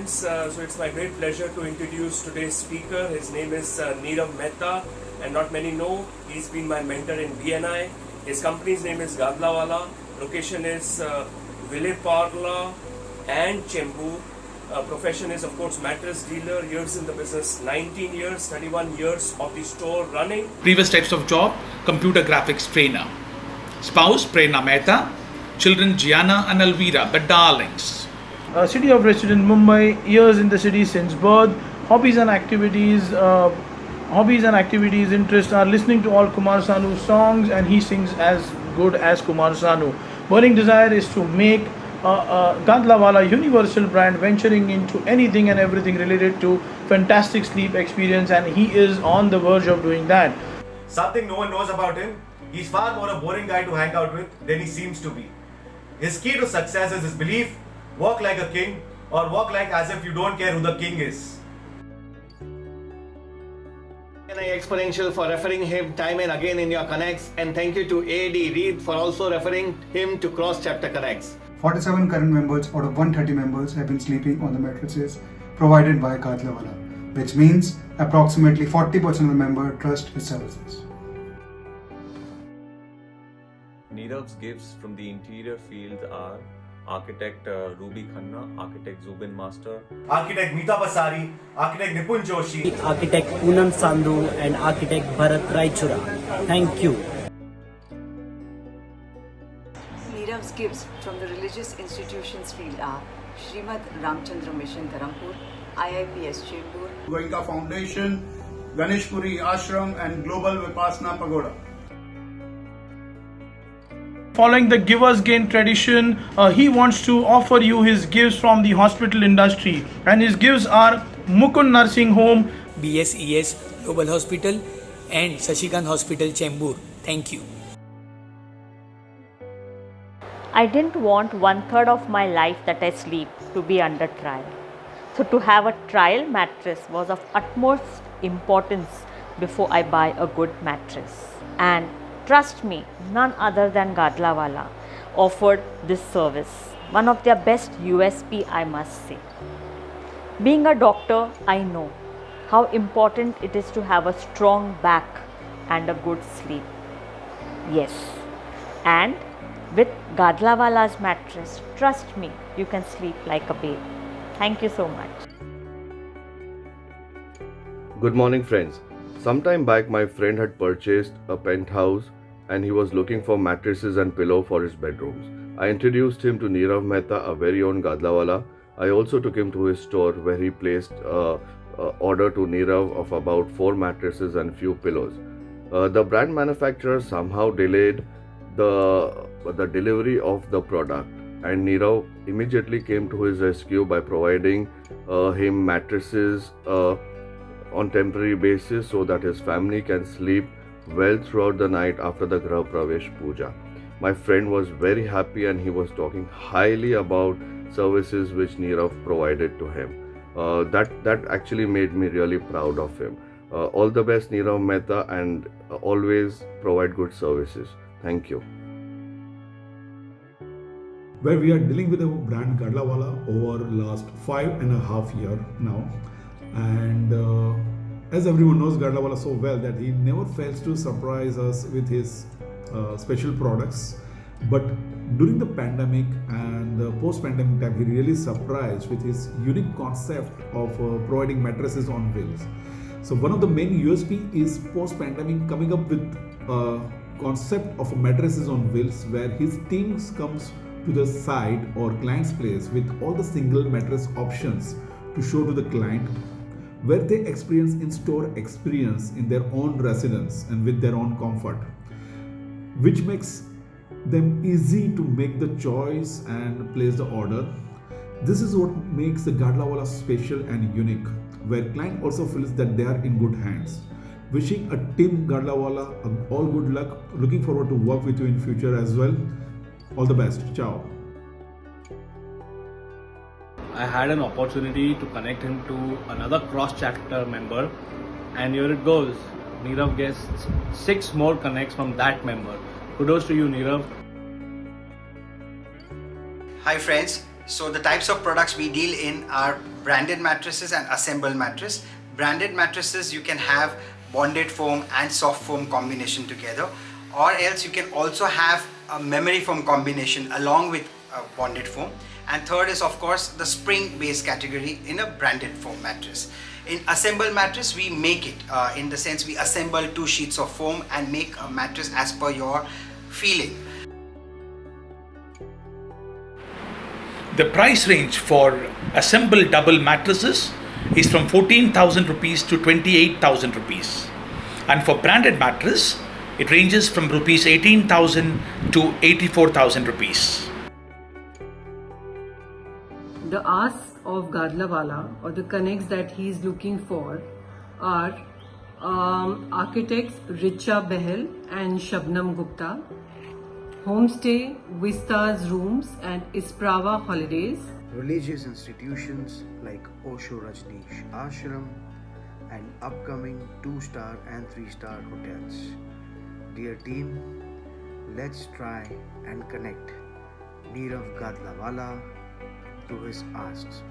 friends, so it's my great pleasure to introduce today's speaker. His name is Nirav Mehta, and not many know, he's been my mentor in BNI. His company's name is Gadlawala. Location is Vileparla and Chembur. Profession is of course mattress dealer. Years in the business, 19 years, 31 years of the store running. Previous types of job: computer graphics trainer. Spouse Prerna Mehta. Children Gianna and Elvira, the darlings. City of resident Mumbai, years in the city since birth. Hobbies and activities interests are listening to all Kumar Sanu songs, and he sings as good as Kumar Sanu. Burning desire is to make Gadlawala universal brand, venturing into anything and everything related to fantastic sleep experience, and he is on the verge of doing that. Something no one knows about him: he's far more a boring guy to hang out with than he seems to be. His key to success is his belief: walk like a king, or walk like as if you don't care who the king is. BNI Exponential for referring him time and again in your connects, and thank you to AD Reed for also referring him to cross chapter connects. 47 current members out of 130 members have been sleeping on the mattresses provided by Gadlawala, which means approximately 40% of the members trust his services. Nirav's gifts from the interior field are architect Ruby Khanna, architect Zubin Master, Architect Meeta Basari, architect Nipun Joshi, architect Poonam Sandhu, and architect Bharat Raichura. Thank you. Nirav's gifts from the religious institutions field are Srimad Ramchandra Mission Dharampur, IIPS Chembur, Goenka Foundation, Ganeshpuri Ashram, and Global Vipassana Pagoda. Following the Givers Gain tradition, he wants to offer you his gifts from the hospital industry, and his gifts are Mukund Nursing Home, BSES Global Hospital, and Sashikant Hospital Chembur. Thank you. I didn't want 1/3 of my life that I sleep to be under trial. So to have a trial mattress was of utmost importance before I buy a good mattress. And trust me, none other than Gadlawala offered this service. One of their best USP, I must say. Being a doctor, I know how important it is to have a strong back and a good sleep. Yes, and with Gadlawala's mattress, trust me, you can sleep like a babe. Thank you so much. Good morning, friends. Sometime back, my friend had purchased a penthouse and he was looking for mattresses and pillow for his bedrooms. I introduced him to Nirav Mehta, a very own Gadlawala. I also took him to his store where he placed an order to Nirav of about 4 mattresses and few pillows. The brand manufacturer somehow delayed the delivery of the product, and Nirav immediately came to his rescue by providing him mattresses on temporary basis so that his family can sleep well throughout the night after the Grah Pravesh Puja. My friend was very happy and he was talking highly about services which Nirav provided to him. That actually made me really proud of him. All the best, Nirav Mehta, and always provide good services. Thank you. Where we are dealing with a brand Gadlawala over last 5.5 years now, and as everyone knows Gadlawala so well that he never fails to surprise us with his special products. But during the pandemic and the post-pandemic time, he really surprised with his unique concept of providing mattresses on wheels. So one of the main USP is post-pandemic coming up with a concept of mattresses on wheels, where his team comes to the site or client's place with all the single mattress options to show to the client, where they experience in-store experience in their own residence and with their own comfort, which makes them easy to make the choice and place the order. This is what makes the Gadlawala special and unique, where client also feels that they are in good hands. Wishing a team Gadlawala all good luck. Looking forward to work with you in future as well. All the best. Ciao. I had an opportunity to connect him to another cross-chapter member, and here it goes. Nirav gets 6 more connects from that member. Kudos to you, Nirav. Hi friends, So the types of products we deal in are branded mattresses and assembled mattress. Branded mattresses you can have bonded foam and soft foam combination together, or else you can also have a memory foam combination along with bonded foam. And third is of course the spring based category in a branded foam mattress. In assembled mattress we make it in the sense we assemble 2 sheets of foam and make a mattress as per your feeling. The price range for assembled double mattresses is from 14,000 rupees to 28,000 rupees. And for branded mattress, it ranges from rupees 18,000 to 84,000 rupees. The ask of Gadlawala or the connects that he is looking for are architects Richa Behel and Shabnam Gupta, homestay Vistas Rooms and Isprava Holidays, religious institutions like Osho Rajneesh Ashram, and upcoming 2-star and 3-star hotels. Dear team, let's try and connect Nirav Gadlawala to his asks.